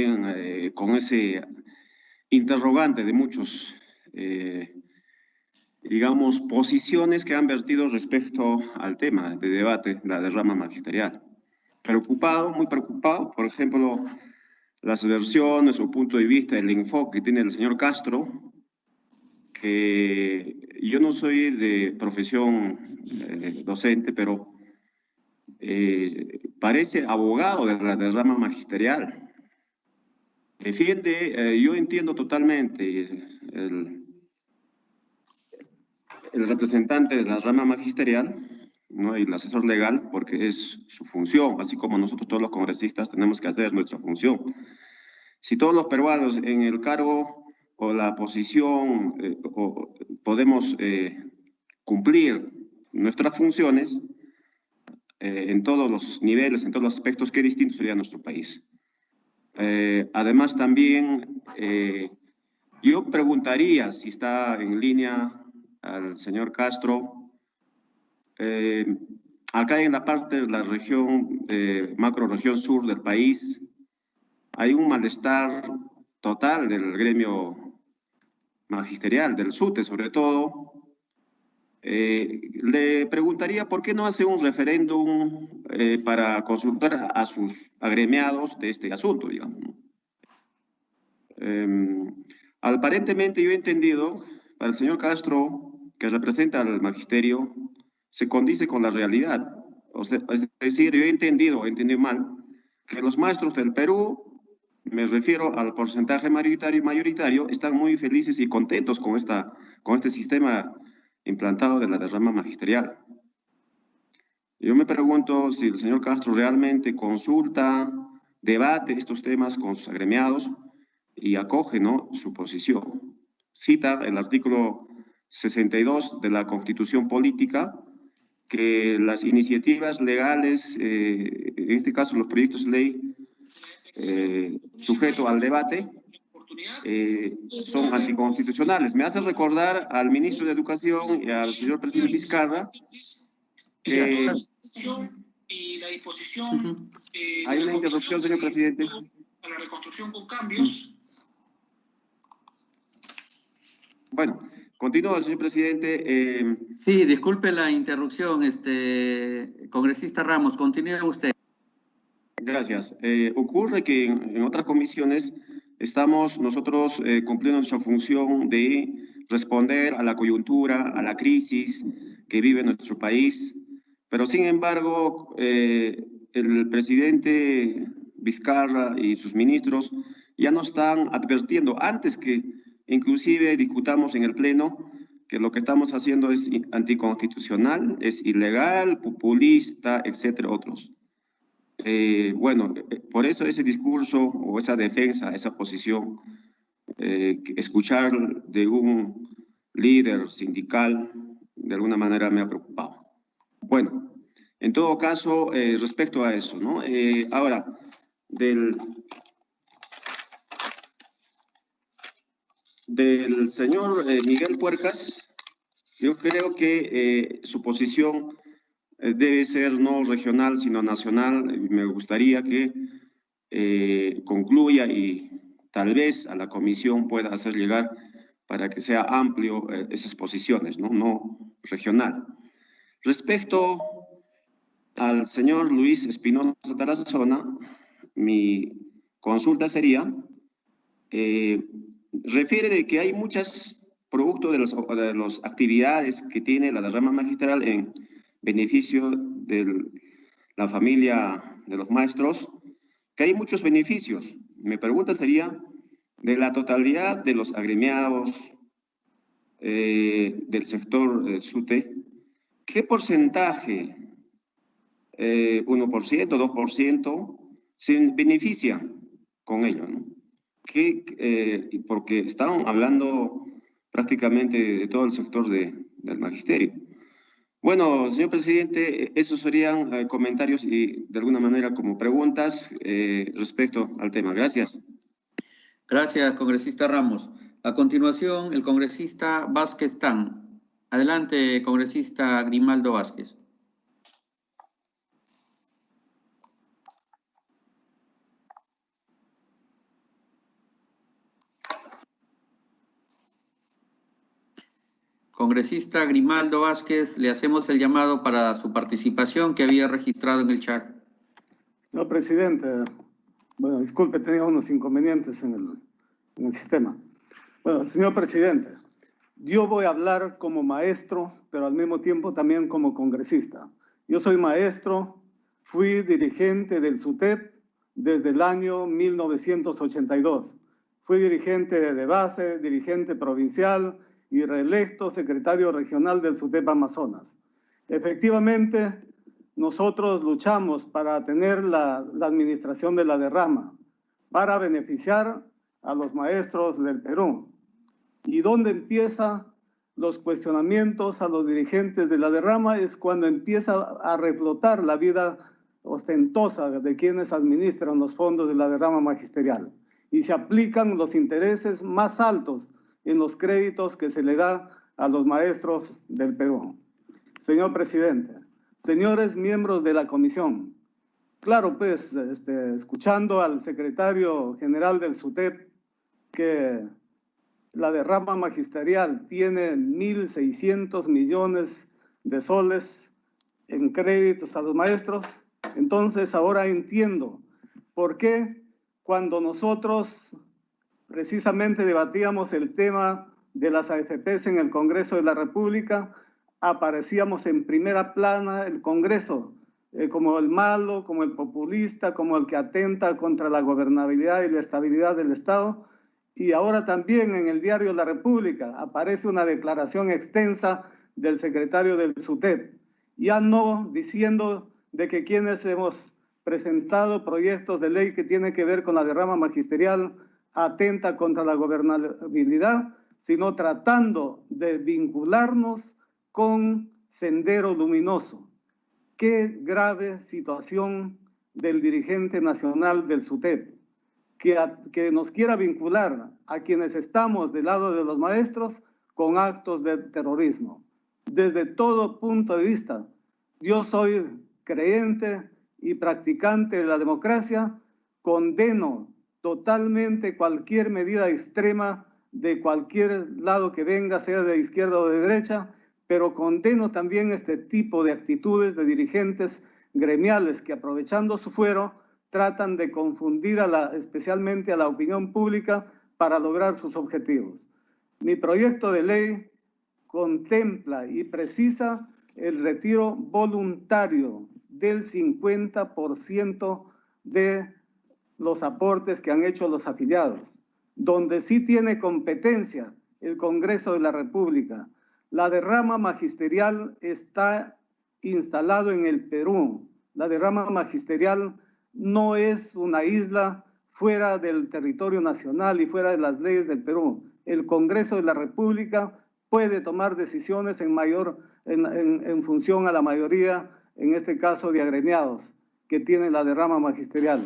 también con ese interrogante de muchos, digamos, posiciones que han vertido respecto al tema de debate, la derrama magisterial. Preocupado, muy preocupado, por ejemplo, las versiones o punto de vista, el enfoque que tiene el señor Castro, que yo no soy de profesión docente, pero parece abogado de la derrama magisterial. Defiende, yo entiendo totalmente el representante de la rama magisterial, ¿no? Y el asesor legal, porque es su función, así como nosotros todos los congresistas tenemos que hacer nuestra función. Si todos los peruanos en el cargo o la posición podemos cumplir nuestras funciones en todos los niveles, en todos los aspectos, qué distinto sería nuestro país. Además también yo preguntaría si está en línea al señor Castro. Acá en la parte de la región, macro-región sur del país, hay un malestar total del gremio magisterial, del SUTE sobre todo. Le preguntaría por qué no hace un referéndum para consultar a sus agremiados de este asunto, digamos. Aparentemente yo he entendido, para el señor Castro, que representa al magisterio, se condice con la realidad. Es decir, yo he entendido mal, que los maestros del Perú, me refiero al porcentaje mayoritario, están muy felices y contentos con este sistema implantado de la derrama magisterial. Yo me pregunto si el señor Castro realmente consulta, debate estos temas con sus agremiados y acoge, ¿no?, su posición. Cita el artículo 62 de la Constitución Política que las iniciativas legales, en este caso los proyectos de ley sujetos al debate, son anticonstitucionales. Me hace recordar al ministro de Educación y al señor presidente Vizcarra que... y la disposición hay una interrupción, señor presidente. A la reconstrucción con cambios. Bueno, continúa, señor presidente. Sí, disculpe la interrupción, congresista Ramos, continúe usted. Gracias. Ocurre que en otras comisiones estamos nosotros cumpliendo nuestra función de responder a la coyuntura, a la crisis que vive nuestro país, pero sin embargo el presidente Vizcarra y sus ministros ya nos están advirtiendo antes que inclusive discutamos en el Pleno que lo que estamos haciendo es anticonstitucional, es ilegal, populista, etcétera, otros. Bueno, por eso ese discurso o esa defensa, esa posición, escuchar de un líder sindical, de alguna manera me ha preocupado. Bueno, en todo caso, respecto a eso, ¿no? Ahora, del señor Miguel Puercas, yo creo que su posición debe ser no regional, sino nacional. Me gustaría que concluya y tal vez a la comisión pueda hacer llegar para que sea amplio esas posiciones, no regional. Respecto al señor Luis Espinosa Tarazona, mi consulta sería, refiere de que hay muchos productos de las actividades que tiene la rama magistral en beneficio de la familia de los maestros, que hay muchos beneficios. Mi pregunta sería, de la totalidad de los agremiados del sector SUTE, ¿qué porcentaje, 1%, 2%, se beneficia con ello, ¿no? Porque están hablando prácticamente de todo el sector del magisterio. Bueno, señor presidente, esos serían comentarios y de alguna manera como preguntas respecto al tema. Gracias. Gracias, congresista Ramos. A continuación, el congresista Vázquez Tan. Adelante, congresista Grimaldo Vázquez. Congresista Grimaldo Vázquez, le hacemos el llamado para su participación que había registrado en el chat. Señor presidente, bueno, disculpe, tenía unos inconvenientes en el sistema. Bueno, señor presidente, yo voy a hablar como maestro, pero al mismo tiempo también como congresista. Yo soy maestro, fui dirigente del SUTEP desde el año 1982. Fui dirigente de base, dirigente provincial y reelecto secretario regional del SUTEP Amazonas. Efectivamente, nosotros luchamos para tener la administración de la derrama, para beneficiar a los maestros del Perú. ¿Y dónde empiezan los cuestionamientos a los dirigentes de la derrama? Es cuando empieza a reflotar la vida ostentosa de quienes administran los fondos de la derrama magisterial y se aplican los intereses más altos en los créditos que se le da a los maestros del Perú. Señor presidente, señores miembros de la comisión, claro pues, escuchando al secretario general del SUTEP que la derrama magisterial tiene 1.600 millones de soles en créditos a los maestros, entonces ahora entiendo por qué cuando nosotros precisamente debatíamos el tema de las AFPs en el Congreso de la República, aparecíamos en primera plana el Congreso como el malo, como el populista, como el que atenta contra la gobernabilidad y la estabilidad del Estado. Y ahora también en el diario La República aparece una declaración extensa del secretario del SUTEP, ya no diciendo de que quienes hemos presentado proyectos de ley que tienen que ver con la derrama magisterial atenta contra la gobernabilidad, sino tratando de vincularnos con Sendero Luminoso. Qué grave situación del dirigente nacional del SUTEP, que nos quiera vincular a quienes estamos del lado de los maestros con actos de terrorismo. Desde todo punto de vista, yo soy creyente y practicante de la democracia, condeno totalmente cualquier medida extrema de cualquier lado que venga, sea de izquierda o de derecha, pero condeno también este tipo de actitudes de dirigentes gremiales que, aprovechando su fuero, tratan de confundir especialmente a la opinión pública para lograr sus objetivos. Mi proyecto de ley contempla y precisa el retiro voluntario del 50% de los aportes que han hecho los afiliados, donde sí tiene competencia el Congreso de la República. La derrama magisterial está instalado en el Perú. La derrama magisterial no es una isla fuera del territorio nacional y fuera de las leyes del Perú. El Congreso de la República puede tomar decisiones en función a la mayoría, en este caso de agremiados, que tienen la derrama magisterial.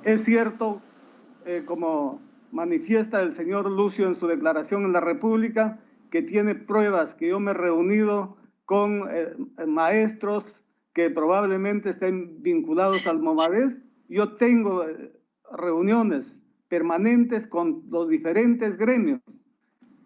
Es cierto, como manifiesta el señor Lucio en su declaración en la República, que tiene pruebas que yo me he reunido con maestros que probablemente estén vinculados al Movadef. Yo tengo reuniones permanentes con los diferentes gremios.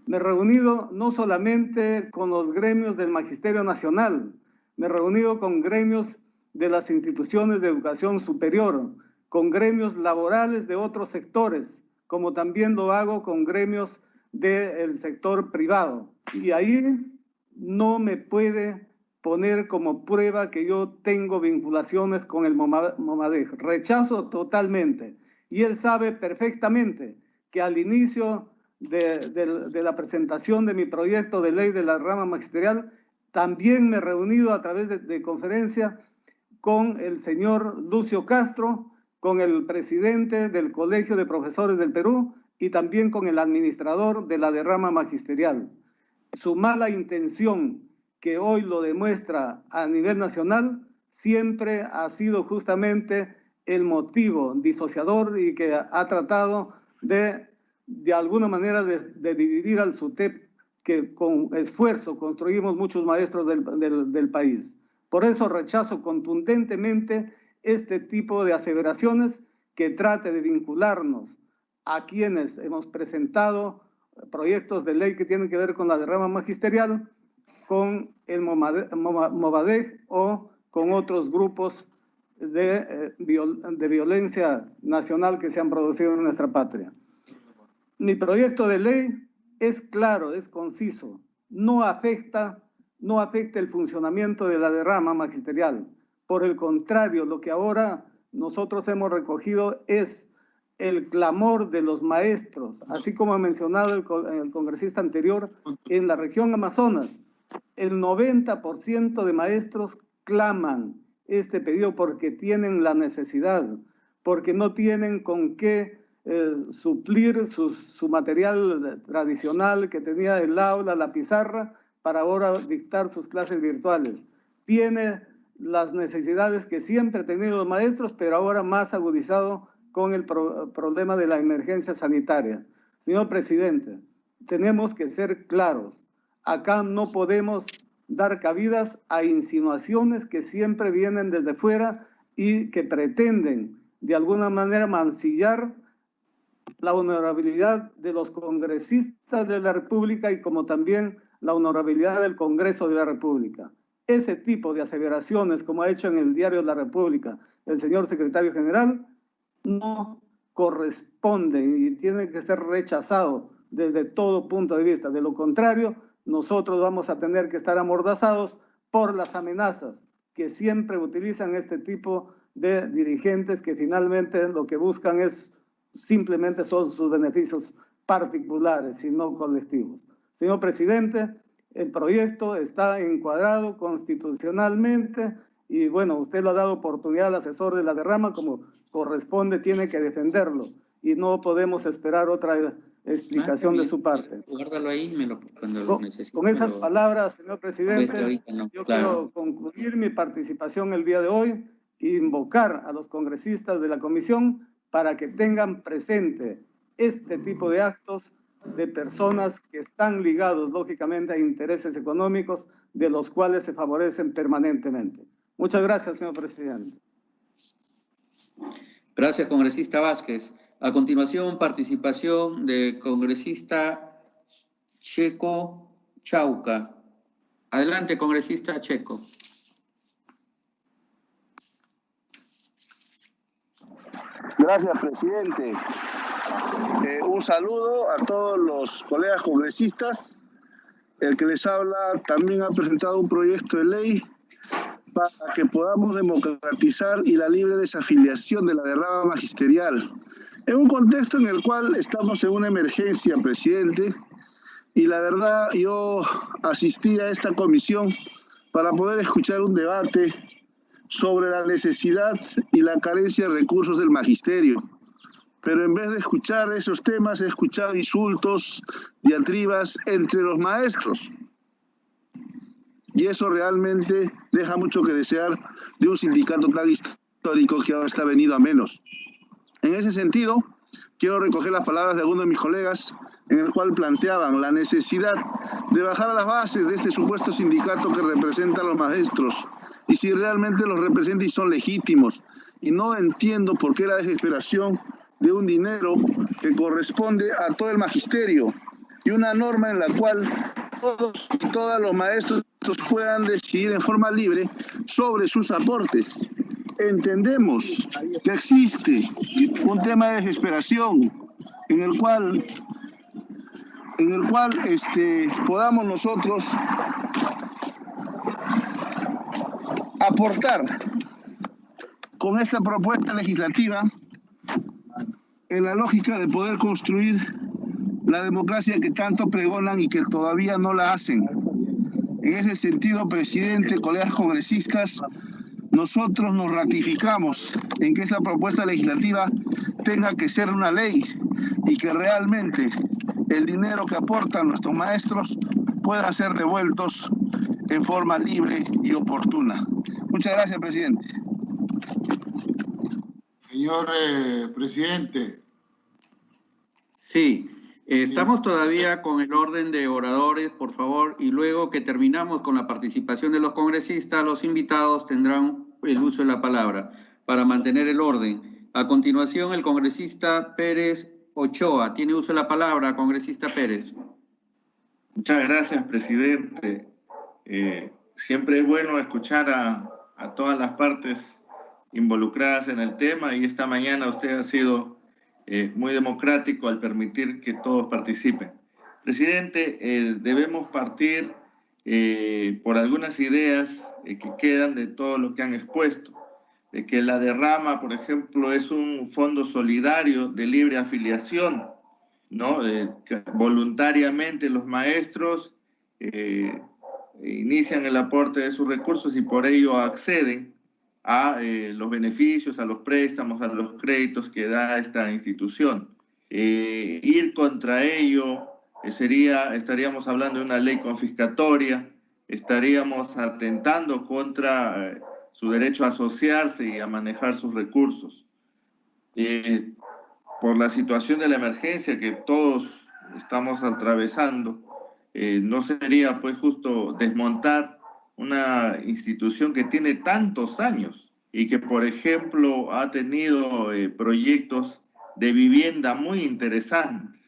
Me he reunido no solamente con los gremios del Magisterio Nacional, me he reunido con gremios de las instituciones de educación superior, con gremios laborales de otros sectores, como también lo hago con gremios del sector privado. Y ahí no me puede poner como prueba que yo tengo vinculaciones con el Movadef. Rechazo totalmente. Y él sabe perfectamente que al inicio de la presentación de mi proyecto de ley de la rama magisterial, también me he reunido a través de conferencia con el señor Lucio Castro, con el presidente del Colegio de Profesores del Perú y también con el administrador de la derrama magisterial. Su mala intención, que hoy lo demuestra a nivel nacional, siempre ha sido justamente el motivo disociador y que ha tratado de alguna manera de dividir al SUTEP, que con esfuerzo construimos muchos maestros del país. Por eso rechazo contundentemente este tipo de aseveraciones que trate de vincularnos a quienes hemos presentado proyectos de ley que tienen que ver con la derrama magisterial, con el Movadef o con otros grupos de violencia nacional que se han producido en nuestra patria. Mi proyecto de ley es claro, es conciso, no afecta el funcionamiento de la derrama magisterial. Por el contrario, lo que ahora nosotros hemos recogido es el clamor de los maestros, así como ha mencionado el congresista anterior, en la región Amazonas. El 90% de maestros claman este pedido porque tienen la necesidad, porque no tienen con qué suplir su material tradicional que tenía el aula, la pizarra, para ahora dictar sus clases virtuales. Tiene las necesidades que siempre han tenido los maestros, pero ahora más agudizado con el problema de la emergencia sanitaria. Señor presidente, tenemos que ser claros. Acá no podemos dar cabidas a insinuaciones que siempre vienen desde fuera y que pretenden de alguna manera mancillar la honorabilidad de los congresistas de la República y como también la honorabilidad del Congreso de la República. Ese tipo de aseveraciones, como ha hecho en el Diario de la República el señor secretario general, no corresponde y tiene que ser rechazado desde todo punto de vista. De lo contrario, nosotros vamos a tener que estar amordazados por las amenazas que siempre utilizan este tipo de dirigentes que finalmente lo que buscan es simplemente son sus beneficios particulares y no colectivos. Señor presidente, el proyecto está encuadrado constitucionalmente y bueno, usted le ha dado oportunidad al asesor de la derrama, como corresponde, tiene que defenderlo y no podemos esperar otra explicación de su parte. Guárdalo ahí, cuando lo necesite. Con esas palabras, señor presidente, yo claro. quiero concluir mi participación el día de hoy e invocar a los congresistas de la comisión para que tengan presente este tipo de actos de personas que están ligados, lógicamente, a intereses económicos de los cuales se favorecen permanentemente. Muchas gracias, señor presidente. Gracias, congresista Vázquez. A continuación, participación del congresista Checo Chauca. Adelante, congresista Checo. Gracias, presidente. Un saludo a todos los colegas congresistas. El que les habla también ha presentado un proyecto de ley para que podamos democratizar y la libre desafiliación de la derrama magisterial. En un contexto en el cual estamos en una emergencia, presidente, y la verdad yo asistí a esta comisión para poder escuchar un debate sobre la necesidad y la carencia de recursos del magisterio. Pero en vez de escuchar esos temas, he escuchado insultos, diatribas entre los maestros. Y eso realmente deja mucho que desear de un sindicato tan histórico que ahora está venido a menos. En ese sentido, quiero recoger las palabras de algunos de mis colegas en el cual planteaban la necesidad de bajar a las bases de este supuesto sindicato que representa a los maestros y si realmente los representa y son legítimos. Y no entiendo por qué la desesperación de un dinero que corresponde a todo el magisterio y una norma en la cual todos y todas los maestros puedan decidir en forma libre sobre sus aportes. Entendemos que existe un tema de desesperación en el cual podamos nosotros aportar con esta propuesta legislativa en la lógica de poder construir la democracia que tanto pregonan y que todavía no la hacen. En ese sentido, presidente, colegas congresistas, nosotros nos ratificamos en que esta propuesta legislativa tenga que ser una ley y que realmente el dinero que aportan nuestros maestros pueda ser devueltos en forma libre y oportuna. Muchas gracias, presidente. Señor presidente. Sí, estamos todavía con el orden de oradores, por favor, y luego que terminamos con la participación de los congresistas, los invitados tendrán el uso de la palabra para mantener el orden. A continuación, el congresista Pérez Ochoa. Tiene uso de la palabra, congresista Pérez. Muchas gracias, presidente. Siempre es bueno escuchar a todas las partes involucradas en el tema, y esta mañana usted ha sido muy democrático al permitir que todos participen. Presidente, debemos partir por algunas ideas que quedan de todo lo que han expuesto, de que la derrama, por ejemplo, es un fondo solidario de libre afiliación, ¿no? Que voluntariamente los maestros inician el aporte de sus recursos y por ello acceden a los beneficios, a los préstamos, a los créditos que da esta institución. Ir contra ello estaríamos hablando de una ley confiscatoria, estaríamos atentando contra su derecho a asociarse y a manejar sus recursos. Por la situación de la emergencia que todos estamos atravesando, no sería pues justo desmontar una institución que tiene tantos años y que, por ejemplo, ha tenido proyectos de vivienda muy interesantes,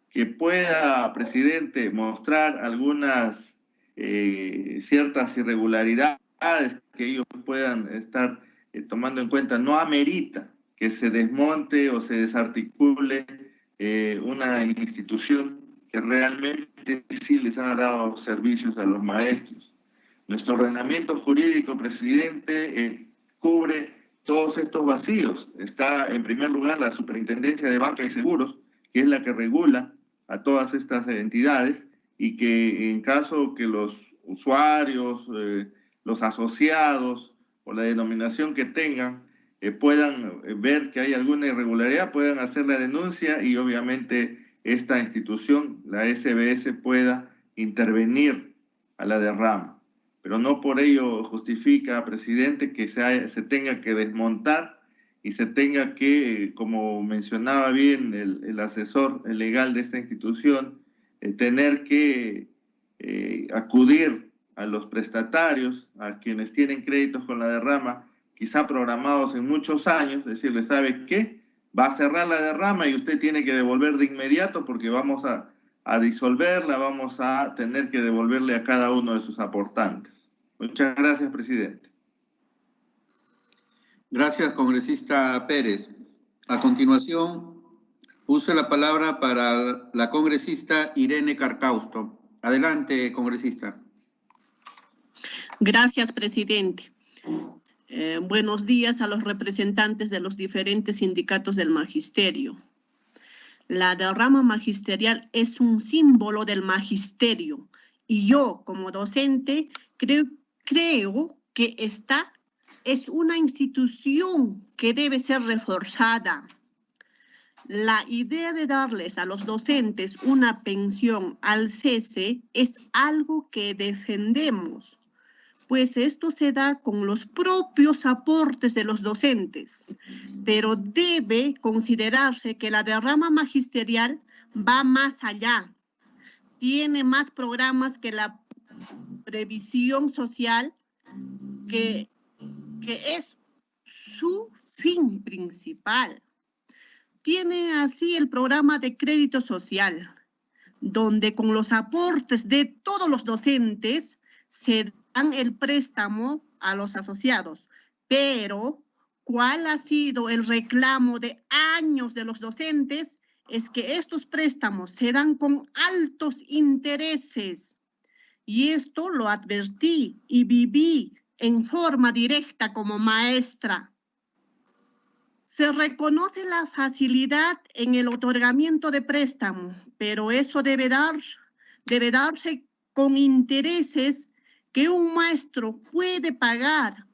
que pueda, presidente, mostrar algunas ciertas irregularidades que ellos puedan estar tomando en cuenta. No amerita que se desmonte o se desarticule una institución que realmente sí les ha dado servicios a los maestros. Nuestro ordenamiento jurídico, presidente, cubre todos estos vacíos. Está, en primer lugar, la Superintendencia de Banca y Seguros, que es la que regula a todas estas entidades, y que en caso que los usuarios, los asociados o la denominación que tengan puedan ver que hay alguna irregularidad, puedan hacer la denuncia y obviamente esta institución, la SBS, pueda intervenir a la derrama. Pero no por ello justifica, presidente, que se tenga que desmontar y se tenga que, como mencionaba bien el asesor legal de esta institución, tener que acudir a los prestatarios, a quienes tienen créditos con la derrama, quizá programados en muchos años, decirle, ¿sabe qué? Va a cerrar la derrama y usted tiene que devolver de inmediato porque vamos a disolverla, vamos a tener que devolverle a cada uno de sus aportantes. Muchas gracias, presidente. Gracias, congresista Pérez. A continuación, use la palabra para la congresista Irene Carcausto. Adelante, congresista. Gracias, presidente. Buenos días a los representantes de los diferentes sindicatos del magisterio. La derrama magisterial es un símbolo del magisterio y yo, como docente, creo que esta es una institución que debe ser reforzada. La idea de darles a los docentes una pensión al cese es algo que defendemos, pues esto se da con los propios aportes de los docentes, pero debe considerarse que la derrama magisterial va más allá, tiene más programas que la previsión social, que es su fin principal. Tiene así el programa de crédito social, donde con los aportes de todos los docentes se dan el préstamo a los asociados. Pero, ¿cuál ha sido el reclamo de años de los docentes? Es que estos préstamos se dan con altos intereses. Y esto lo advertí y viví en forma directa como maestra. Se reconoce la facilidad en el otorgamiento de préstamo, pero eso debe darse con intereses que un maestro puede pagar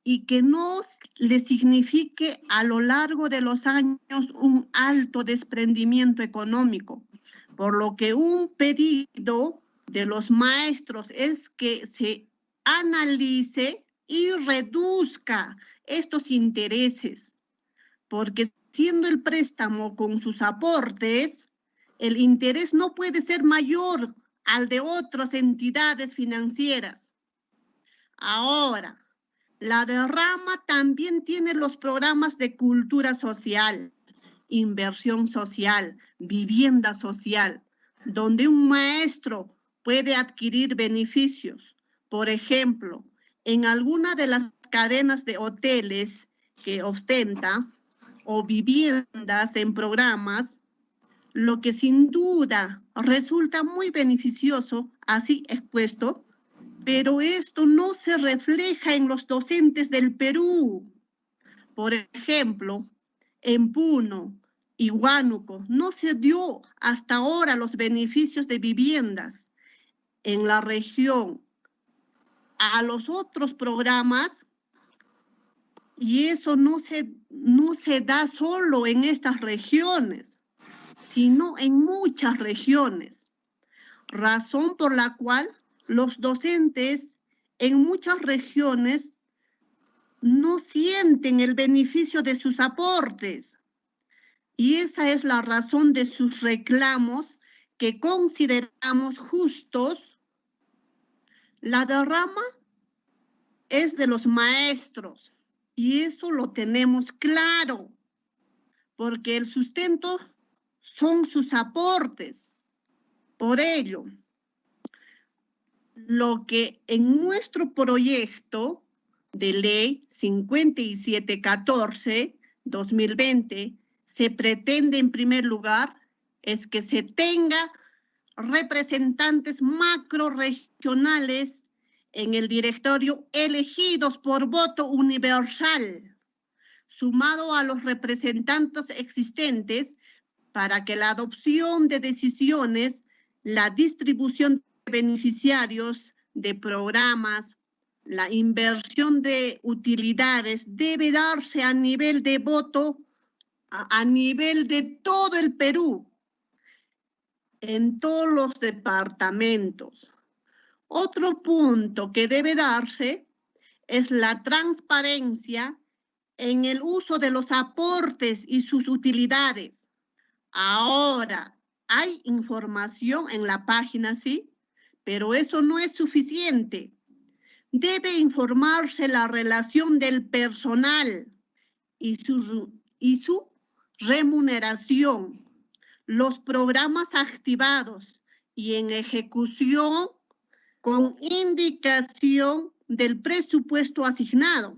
y que no le signifique a lo largo de los años un alto desprendimiento económico. Por lo que un pedido de los maestros es que se analice y reduzca estos intereses, porque siendo el préstamo con sus aportes, el interés no puede ser mayor al de otras entidades financieras. Ahora, la derrama también tiene los programas de cultura social inversión social, vivienda social, donde un maestro puede adquirir beneficios. Por ejemplo, en alguna de las cadenas de hoteles que ostenta o viviendas en programas, lo que sin duda resulta muy beneficioso, así expuesto, pero esto no se refleja en los docentes del Perú. Por ejemplo, en Puno y Huánuco no se dio hasta ahora los beneficios de viviendas. En la región, a los otros programas, y eso no se da solo en estas regiones, sino en muchas regiones. Razón por la cual los docentes en muchas regiones no sienten el beneficio de sus aportes. Y esa es la razón de sus reclamos que consideramos justos. La derrama es de los maestros y eso lo tenemos claro, porque el sustento son sus aportes. Por ello, lo que en nuestro proyecto de ley 5714-2020 se pretende en primer lugar es que se tenga representantes macrorregionales en el directorio elegidos por voto universal, sumado a los representantes existentes para que la adopción de decisiones, la distribución de beneficiarios de programas, la inversión de utilidades debe darse a nivel de voto, a nivel de todo el Perú, en todos los departamentos. Otro punto que debe darse es la transparencia en el uso de los aportes y sus utilidades. Ahora, hay información en la página, sí, pero eso no es suficiente. Debe informarse la relación del personal y su remuneración, los programas activados y en ejecución con indicación del presupuesto asignado,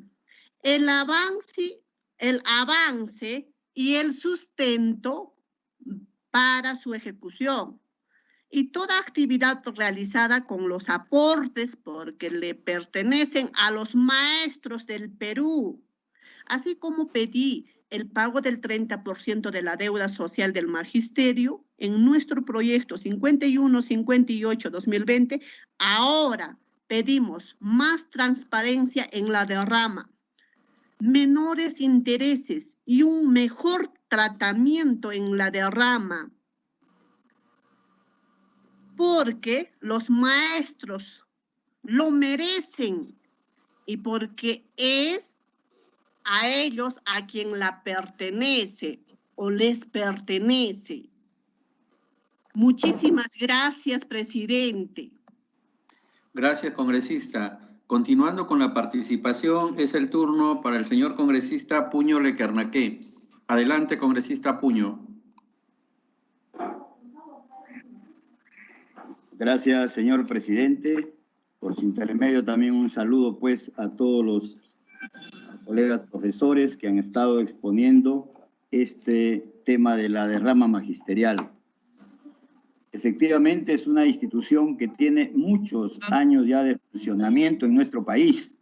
el avance y el sustento para su ejecución y toda actividad realizada con los aportes porque le pertenecen a los maestros del Perú, así como pedí el pago del 30% de la deuda social del magisterio en nuestro proyecto 5158-2020. Ahora pedimos más transparencia en la derrama, menores intereses y un mejor tratamiento en la derrama, porque los maestros lo merecen y porque es a ellos a quien la pertenece o les pertenece. Muchísimas gracias, presidente. Gracias, congresista. Continuando con la participación, es el turno para el señor congresista Puño Lequernaqué. Adelante, congresista Puño. Gracias, señor presidente. Por su intermedio también un saludo pues a todos los colegas profesores que han estado exponiendo este tema de la derrama magisterial. Efectivamente es una institución que tiene muchos años ya de funcionamiento en nuestro país.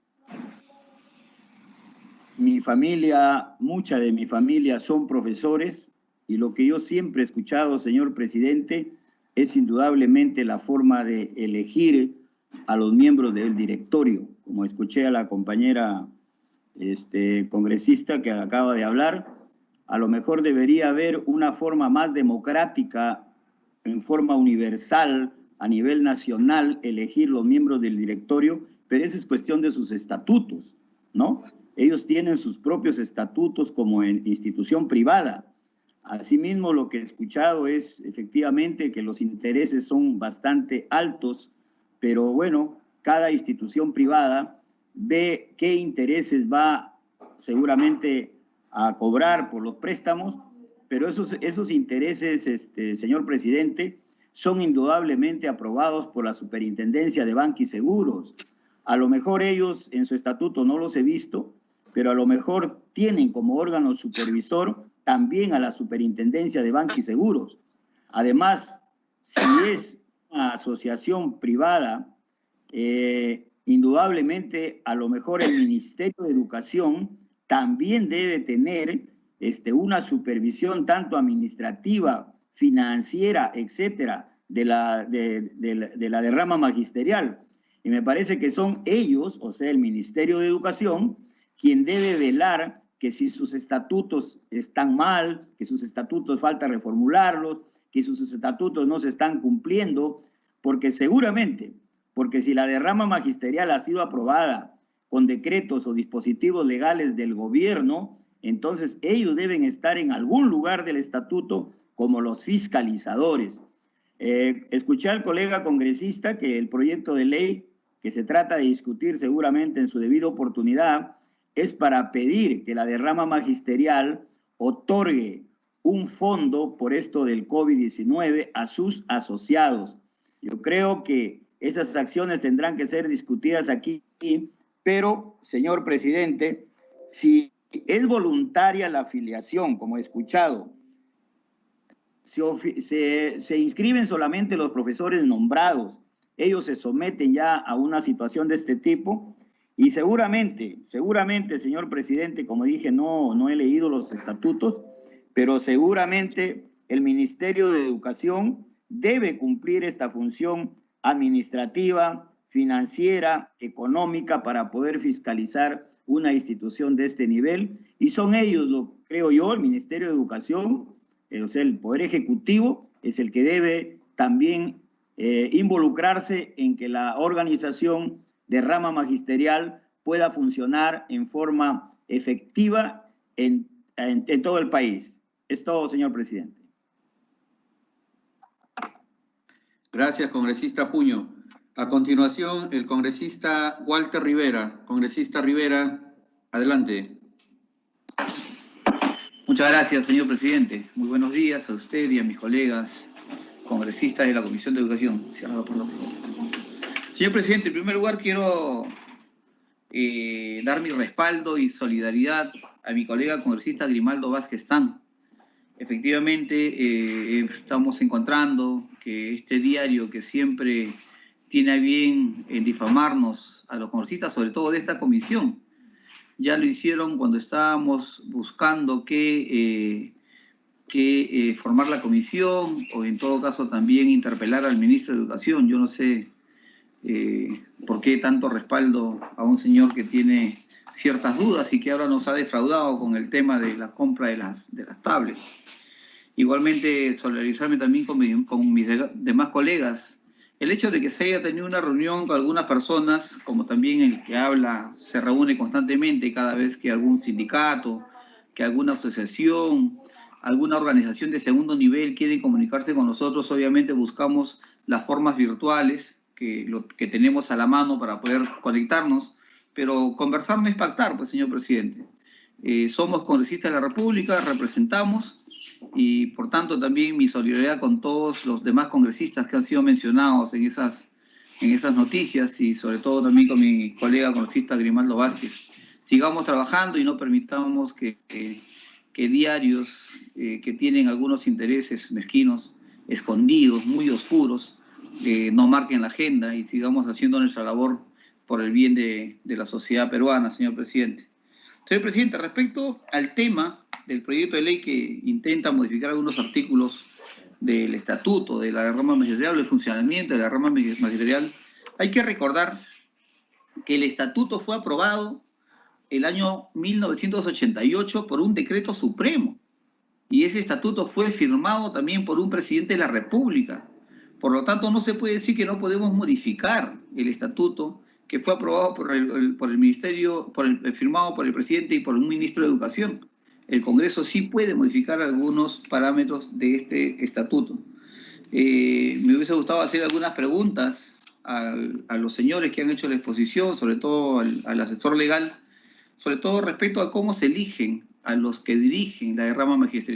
Mi familia, mucha de mi familia son profesores y lo que yo siempre he escuchado, señor presidente, es indudablemente la forma de elegir a los miembros del directorio. Como escuché a la compañera congresista que acaba de hablar, a lo mejor debería haber una forma más democrática, en forma universal, a nivel nacional, elegir los miembros del directorio, pero eso es cuestión de sus estatutos, ¿no? Ellos tienen sus propios estatutos como en institución privada. Asimismo, lo que he escuchado es efectivamente que los intereses son bastante altos, pero bueno, cada institución privada ve qué intereses va seguramente a cobrar por los préstamos esos intereses, señor presidente, son indudablemente aprobados por la Superintendencia de Banca y Seguros. A lo mejor ellos en su estatuto no los he visto, pero a lo mejor tienen como órgano supervisor también a la Superintendencia de Banca y Seguros. Además, si es una asociación privada, indudablemente a lo mejor el Ministerio de Educación también debe tener una supervisión tanto administrativa, financiera, etcétera, de la derrama magisterial. Y me parece que son ellos, o sea, el Ministerio de Educación, quien debe velar que si sus estatutos están mal, que sus estatutos falta reformularlos, que sus estatutos no se están cumpliendo, porque seguramente, porque si la derrama magisterial ha sido aprobada con decretos o dispositivos legales del gobierno, entonces ellos deben estar en algún lugar del estatuto como los fiscalizadores. Escuché al colega congresista que el proyecto de ley que se trata de discutir seguramente en su debida oportunidad es para pedir que la derrama magisterial otorgue un fondo por esto del COVID-19 a sus asociados. Yo creo que esas acciones tendrán que ser discutidas aquí, pero, señor presidente, si es voluntaria la afiliación, como he escuchado, se inscriben solamente los profesores nombrados, ellos se someten ya a una situación de este tipo y seguramente, señor presidente, como dije, no he leído los estatutos, pero seguramente el Ministerio de Educación debe cumplir esta función administrativa, financiera, económica para poder fiscalizar una institución de este nivel, y son ellos, lo creo yo, el Ministerio de Educación, o sea, el Poder Ejecutivo es el que debe también involucrarse en que la organización de rama magisterial pueda funcionar en forma efectiva en todo el país. Es todo, señor presidente. Gracias, congresista Puño. A continuación, el congresista Walter Rivera. Congresista Rivera, adelante. Muchas gracias, señor presidente. Muy buenos días a usted y a mis colegas congresistas de la Comisión de Educación. Cierra la puerta, por favor. Señor presidente, en primer lugar quiero dar mi respaldo y solidaridad a mi colega congresista Grimaldo Vázquez Tan. Efectivamente, estamos encontrando que este diario que siempre tiene a bien difamarnos a los congresistas, sobre todo de esta comisión, ya lo hicieron cuando estábamos buscando que formar la comisión, o en todo caso también interpelar al ministro de Educación. Yo no sé por qué tanto respaldo a un señor que tiene ciertas dudas y que ahora nos ha defraudado con el tema de la compra de las tablets. Igualmente, solidarizarme también con mis demás colegas. El hecho de que se haya tenido una reunión con algunas personas, como también el que habla, se reúne constantemente cada vez que algún sindicato, que alguna asociación, alguna organización de segundo nivel quiere comunicarse con nosotros, obviamente buscamos las formas virtuales que tenemos a la mano para poder conectarnos, pero conversar no es pactar, pues, señor presidente. Somos congresistas de la República, representamos, y por tanto también mi solidaridad con todos los demás congresistas que han sido mencionados en esas noticias, y sobre todo también con mi colega congresista Grimaldo Vázquez. Sigamos trabajando y no permitamos que diarios que tienen algunos intereses mezquinos, escondidos, muy oscuros, no marquen la agenda, y sigamos haciendo nuestra labor por el bien de la sociedad peruana, señor presidente. Señor presidente, respecto al tema del proyecto de ley que intenta modificar algunos artículos del estatuto de la rama magisterial, del funcionamiento de la rama magisterial, hay que recordar que el estatuto fue aprobado el año 1988 por un decreto supremo, y ese estatuto fue firmado también por un presidente de la República. Por lo tanto, no se puede decir que no podemos modificar el estatuto que fue aprobado por el ministerio, firmado por el presidente y por un ministro de Educación. El Congreso sí puede modificar algunos parámetros de este estatuto. Me hubiese gustado hacer algunas preguntas a los señores que han hecho la exposición, sobre todo al asesor legal, sobre todo respecto a cómo se eligen a los que dirigen la rama magisterial.